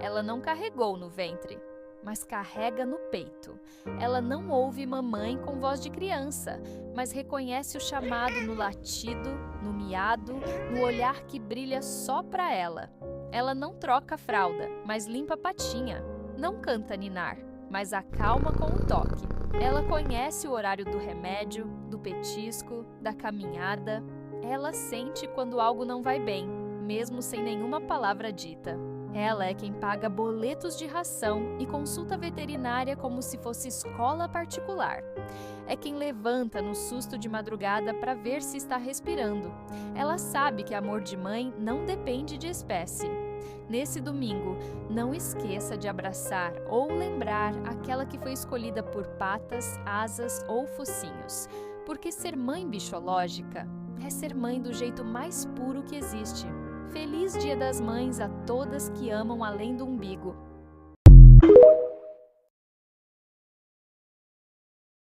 Ela não carregou no ventre, mas carrega no peito. Ela não ouve mamãe com voz de criança, mas reconhece o chamado no latido, no miado, no olhar que brilha só para ela. Ela não troca a fralda, mas limpa a patinha. Não canta ninar, mas acalma com o toque. Ela conhece o horário do remédio, do petisco, da caminhada. Ela sente quando algo não vai bem, mesmo sem nenhuma palavra dita. Ela é quem paga boletos de ração e consulta veterinária como se fosse escola particular. É quem levanta no susto de madrugada para ver se está respirando. Ela sabe que amor de mãe não depende de espécie. Nesse domingo, não esqueça de abraçar ou lembrar aquela que foi escolhida por patas, asas ou focinhos, porque ser mãe bichológica é ser mãe do jeito mais puro que existe. Feliz Dia das Mães a todas que amam além do umbigo.